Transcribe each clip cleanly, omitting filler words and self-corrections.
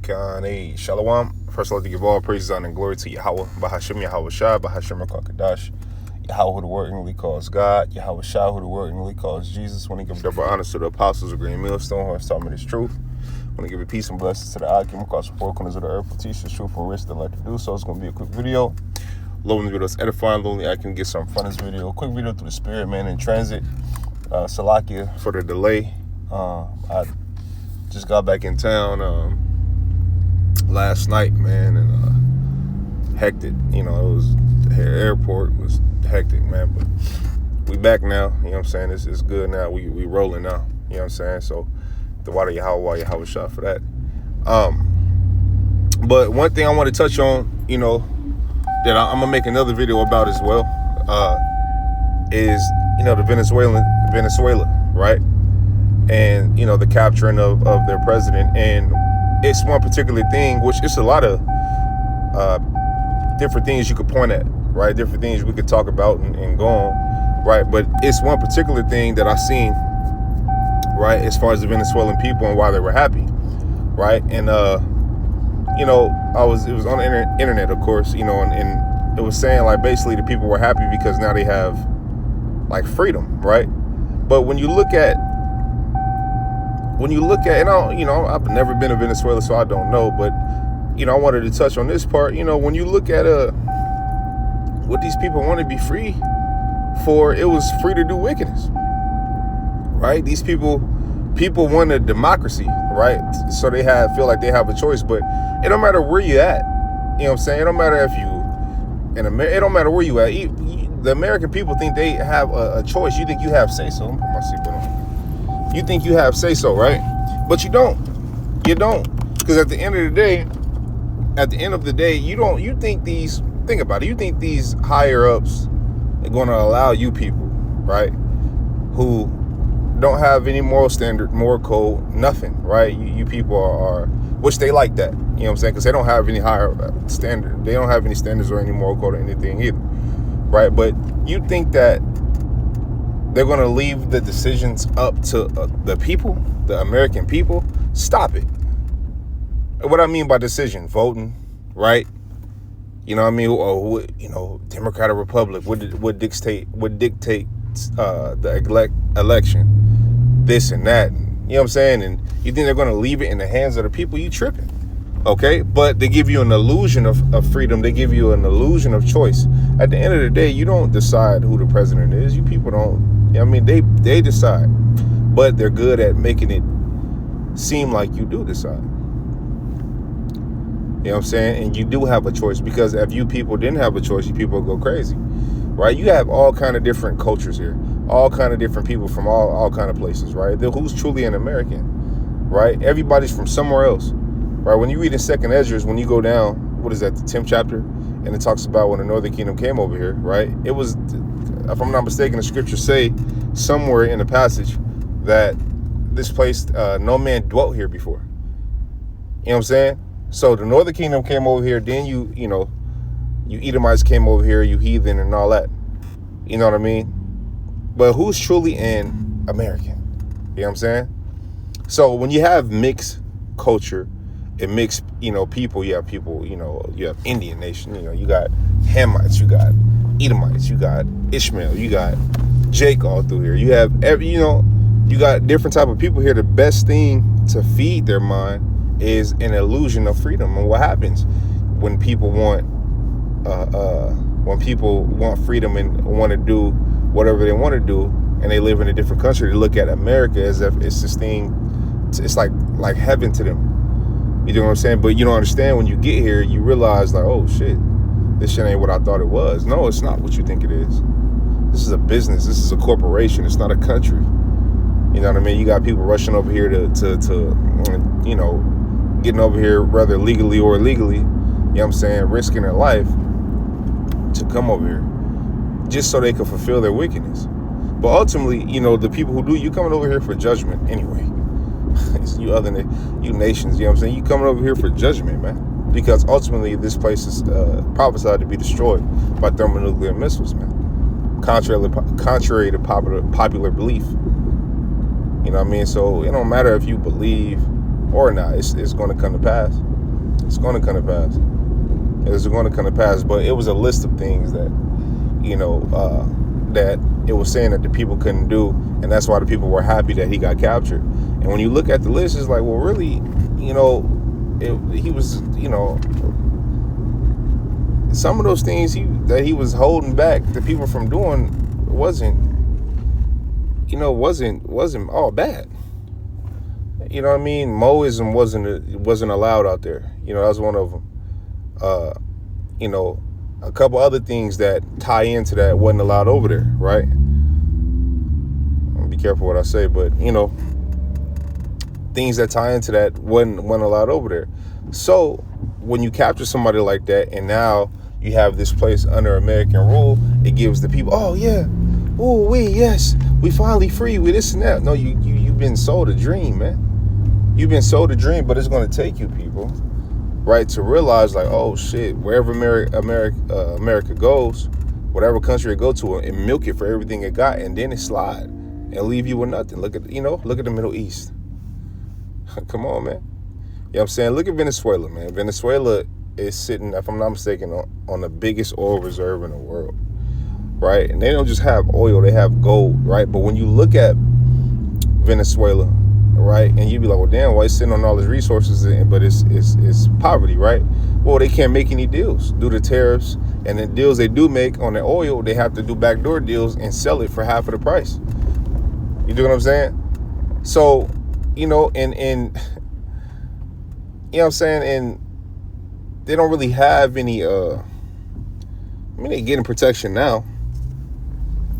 Kane Shalom. First, I'd like to give all praises, honor, and glory to Yahweh, Bahashem Yahweh Shai, Bahashem Rakakadash, Yahweh, who the word inwardly calls God, Yahweh Shai, who the word inwardly calls Jesus. When he give double honors to the apostles of Green Millstone, who have taught me this truth. When he give peace and blessings to the Akim across the four corners of the earth, who teach the truth and risk that like to do so. It's going to be a quick video. Loading the video is edifying. Lonely I can get something from this video. A quick video through the Spirit, man, in transit. Salakia for the delay. I just got back in town last night, man, and hectic. You know, it was the airport was hectic, man. But we back now. You know what I'm saying? It's good now. We rolling now. You know what I'm saying? So the water Yahweh shot for that. But one thing I want to touch on, you know, that I'm gonna make another video about as well, is, you know, the Venezuela, right? And, you know, the capturing of their president. And it's one particular thing, which it's a lot of different things you could point at, right? Different things we could talk about and go on, right? But it's one particular thing that I seen, right, as far as the Venezuelan people and why they were happy, right? And you know, it was on the internet, of course, you know, and it was saying, like, basically the people were happy because now they have, like, freedom, right? But when you look at, and I've never been to Venezuela, so I don't know, but, you know, I wanted to touch on this part. You know, when you look at what these people want to be free for, it was free to do wickedness, right? These people want a democracy, right? So they feel like they have a choice, but it don't matter where you at. You know what I'm saying? It don't matter if you in America. It don't matter where you at. The American people think they have a choice. You think you have say so. Let me put my seatbelt on. You think you have say so, right? But you don't. You don't, because at the end of the day, you think these. Think about it. You think these higher ups are going to allow you people, right, who don't have any moral standard, moral code, nothing, right? You people are, which they like that, you know what I'm saying? Because they don't have any higher standard. They don't have any standards or any moral code or anything either, right? But you think that they're going to leave the decisions up to the people, the American people? Stop it. What I mean by decision, voting, right? You know what I mean? Or, you know, Democrat or Republic would dictate the election, this and that, and, you know what I'm saying? And you think they're going to leave it in the hands of the people? You tripping, okay? But they give you an illusion of freedom. They give you an illusion of choice. At the end of the day, you don't decide who the president is. You people don't. I mean, they decide, but they're good at making it seem like you do decide. You know what I'm saying? And you do have a choice, because if you people didn't have a choice, you people would go crazy, right? You have all kind of different cultures here, all kind of different people from all kind of places, right? Who's truly an American, right? Everybody's from somewhere else, right? When you read in 2nd Ezra, when you go down, what is that, the 10th chapter, and it talks about when the Northern Kingdom came over here, right? It was, if I'm not mistaken, the scriptures say somewhere in the passage that this place, no man dwelt here before. You know what I'm saying? So the Northern Kingdom came over here, then you Edomites came over here, you heathen and all that. You know what I mean? But who's truly an American? You know what I'm saying? So when you have mixed culture and mixed, you know, people, you have people, you know, you have Indian nation, you know, you got Hamites, you got Edomites, you got Ishmael, you got Jake all through here. You have you got different type of people here. The best thing to feed their mind is an illusion of freedom. And what happens when people want freedom and want to do whatever they want to do, and they live in a different country, they look at America as if it's this thing, it's like heaven to them. You know what I'm saying? But you don't understand, when you get here, you realize, like, oh shit, this shit ain't what I thought it was. No, it's not what you think it is. This is a business. This is a corporation. It's not a country. You know what I mean? You got people rushing over here to you know, getting over here whether legally or illegally, you know what I'm saying, risking their life to come over here just so they can fulfill their wickedness. But ultimately, you know, the people who do, you coming over here for judgment anyway. It's you nations, you know what I'm saying? You coming over here for judgment, man. Because ultimately this place is prophesied to be destroyed by thermonuclear missiles, man. Contrary to popular belief. You know what I mean? So it don't matter if you believe or not, it's going to come to pass. It's going to come to pass. It's going to come to pass. But it was a list of things that, that it was saying that the people couldn't do, and that's why the people were happy that he got captured. And when you look at the list, it's like, well, really, he was, some of those things that he was holding back the people from doing wasn't all bad. You know what I mean? Moism wasn't allowed out there. That was one of them. A couple other things that tie into that wasn't allowed over there, right? I'll be careful what I say, but things that tie into that wasn't allowed over there. So when you capture somebody like that, and now you have this place under American rule, it gives the people, oh yeah, oh yes, we finally free with this and that. No, you've been sold a dream, man. You've been sold a dream, but it's going to take you, people, right, to realize, like, oh shit, wherever America goes, whatever country it go to, and milk it for everything it got, and then it slide and leave you with nothing. Look at the Middle East. Come on, man. You know what I'm saying? Look at Venezuela, man. Venezuela is sitting, if I'm not mistaken, on the biggest oil reserve in the world, right? And they don't just have oil, they have gold, right? But when you look at Venezuela, right, and you be like, well, damn, why is sitting on all these resources, but it's poverty, right? Well, they can't make any deals due to tariffs, and the deals they do make on the oil, they have to do backdoor deals and sell it for half of the price. You do what I'm saying? So, and you know what I'm saying, and they don't really have any they're getting protection now.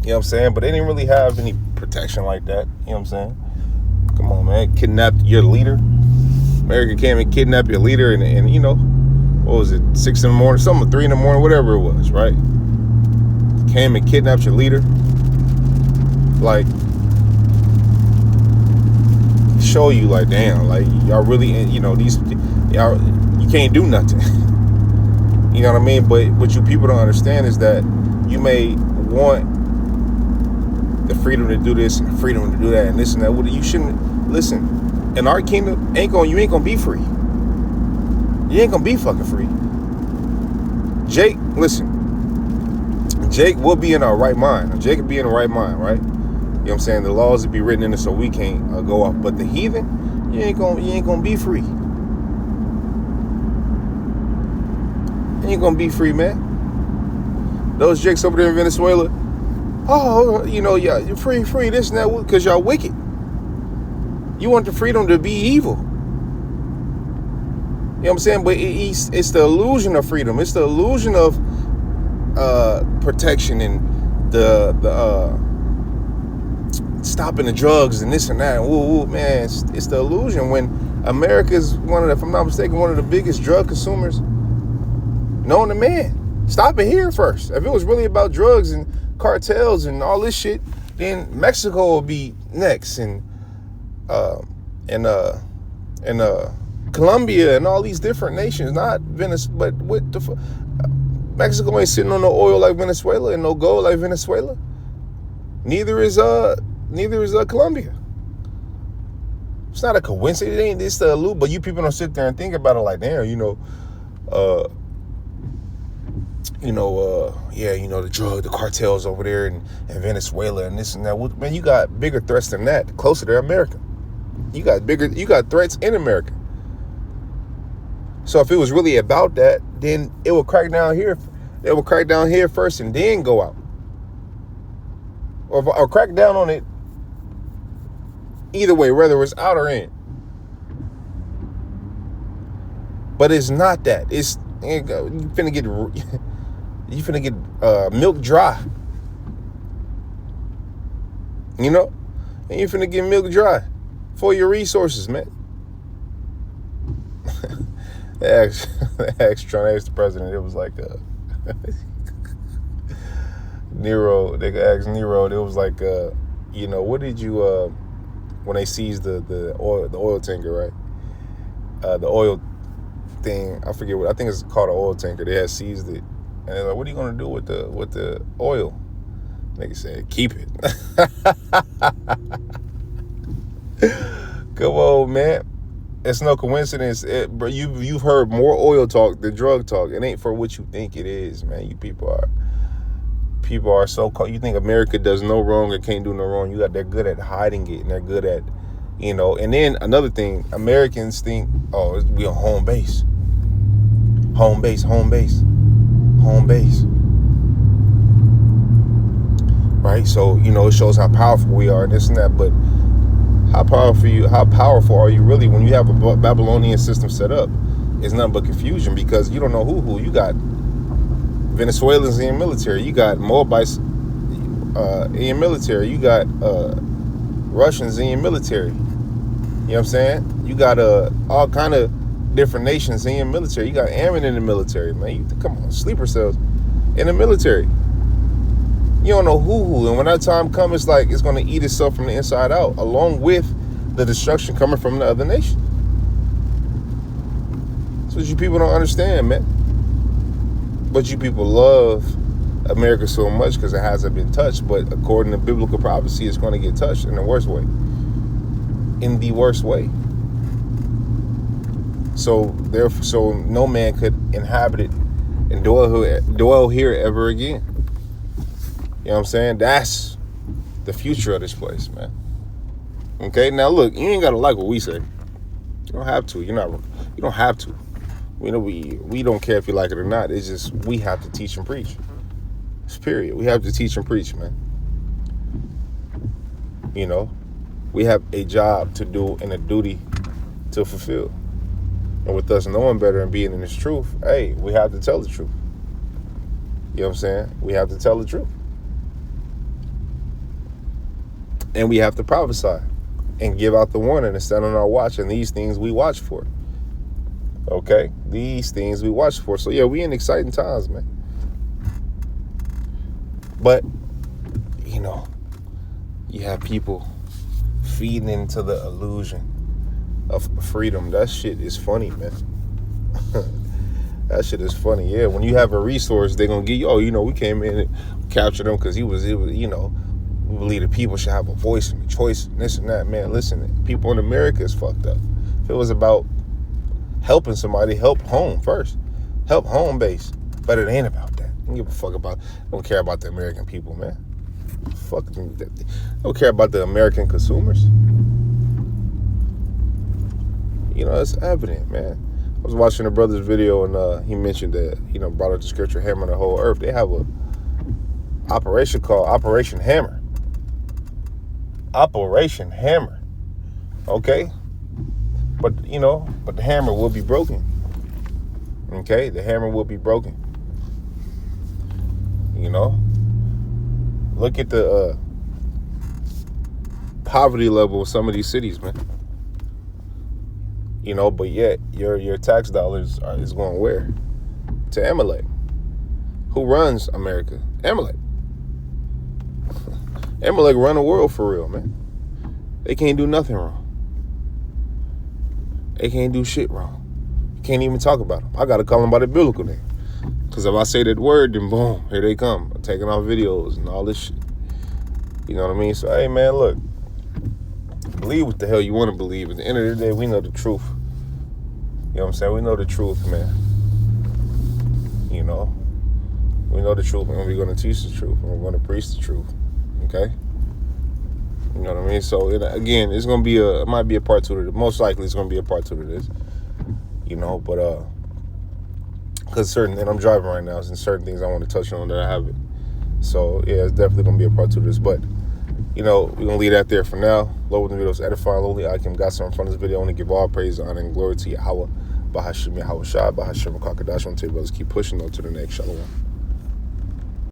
You know what I'm saying? But they didn't really have any protection like that. You know what I'm saying? Come on, man. Kidnapped your leader. America came and kidnapped your leader, and what was it, 6 in the morning, something, 3 in the morning, whatever it was, right? Came and kidnapped your leader. Like, show you, like, damn, like, y'all really, y'all, you can't do nothing. You know what I mean? But what you people don't understand is that you may want the freedom to do this and the freedom to do that and this and that. You shouldn't listen. In our kingdom, you ain't gonna be free. You ain't gonna be fucking free. Jake, listen. Jake will be in our right mind. Jake will be in the right mind, right? You know what I'm saying? The laws will be written in it so we can't go off. But the heathen, you ain't gonna be free. You ain't gonna be free, man. Those Jakes over there in Venezuela, oh, yeah, you're free, this and that, because y'all wicked. You want the freedom to be evil. You know what I'm saying? But it's the illusion of freedom. It's the illusion of protection and the stopping the drugs and this and that. Woo, man, it's the illusion. When America's if I'm not mistaken, one of the biggest drug consumers known to man. Stop it here first. If it was really about drugs and cartels and all this shit, then Mexico will be next, and Colombia and all these different nations, not Venice, but what the Mexico ain't sitting on no oil like Venezuela and no gold like Venezuela. Neither is Colombia. It's not a coincidence. It ain't. It's the loop. But you people don't sit there and think about it like, damn, the cartels over there in Venezuela and this and that. Man, you got bigger threats than that, closer to America. You got threats in America. So if it was really about that, then it would crack down here. It would crack down here first and then go out. Or crack down on it either way, whether it's out or in. But it's not that. You finna get milk dry. And you finna get milk dry for your resources, man. They asked the president, it was like Nero, they asked Nero, it was like, what did you, when they seized the oil tanker, right? The oil thing, I forget I think it's called an oil tanker. They had seized it. And they're like, what are you going to do with the oil? Nigga said, keep it. Come on, man. It's no coincidence. Bro, you've heard more oil talk than drug talk. It ain't for what you think it is, man. You people are so called. You think America does no wrong and can't do no wrong. They're good at hiding it, and they're good at, And then another thing, Americans think, oh, we on home base, home base, home base, home base. Right? So it shows how powerful we are, and this and that, but. How powerful are you really when you have a Babylonian system set up? It's nothing but confusion because you don't know who. You got Venezuelans in your military. You got Moabites in your military. You got Russians in your military. You know what I'm saying? You got all kind of different nations in your military. You got airmen in the military, man. Come on, sleeper cells in the military. You don't know who, and when that time comes, it's like it's going to eat itself from the inside out, along with the destruction coming from the other nation. That's what you people don't understand, man. But you people love America so much because it hasn't been touched, but according to biblical prophecy, it's going to get touched in the worst way. In the worst way. So no man could inhabit it and dwell here ever again. You know what I'm saying? That's the future of this place, man. Okay, now look, you ain't gotta like what we say. You don't have to. You don't have to. We don't care if you like it or not. It's just we have to teach and preach. It's period. We have to teach and preach, man. We have a job to do and a duty to fulfill. And with us knowing better and being in this truth, hey, we have to tell the truth. You know what I'm saying? We have to tell the truth. And we have to prophesy and give out the warning and stand on our watch. And these things we watch for. Okay? These things we watch for. So, yeah, we in exciting times, man. But, you have people feeding into the illusion of freedom. That shit is funny, man. That shit is funny. Yeah, when you have a resource, they're going to give you, we came in and captured him because he was, we believe the people should have a voice and a choice and this and that. Man, listen, people in America is fucked up. If it was about helping somebody, help home first. Help home base. But it ain't about that. I don't give a fuck about, I don't care about the American people, man. Fuck them. I don't care about the American consumers. It's evident, man. I was watching a brother's video and he mentioned that, brought up the scripture, hammering the whole earth. They have a operation called Operation Hammer. Operation Hammer. Okay? But the hammer will be broken. Okay? The hammer will be broken. Look at the poverty level of some of these cities, man. But yet your tax dollars is going where? To Amalek. Who runs America? Amalek. Amalek run the world for real, man. They can't do nothing wrong. They can't do shit wrong. You can't even talk about them. I got to call them by the biblical name. Because if I say that word, then boom, here they come. I'm taking off videos and all this shit. You know what I mean? So, hey, man, look. Believe what the hell you want to believe. At the end of the day, we know the truth. You know what I'm saying? We know the truth, man. We know the truth, and we're going to teach the truth, and we're going to preach the truth. Okay? You know what I mean? So, again, it's going to be it might be a part 2 to this. Most likely it's going to be a part 2 to this. But, because and I'm driving right now, and certain things I want to touch on that I haven't. So, yeah, it's definitely going to be a part 2 to this. But, we're going to leave that there for now. Lord, with the videos edifying, lowly, I can got some in front of this video. I want to give all praise, honor, and glory to Yahweh, Bahashim Yahweh Shai, Bahashim Kakadash. I want to tell you brothers, keep pushing on to the next. Shalom.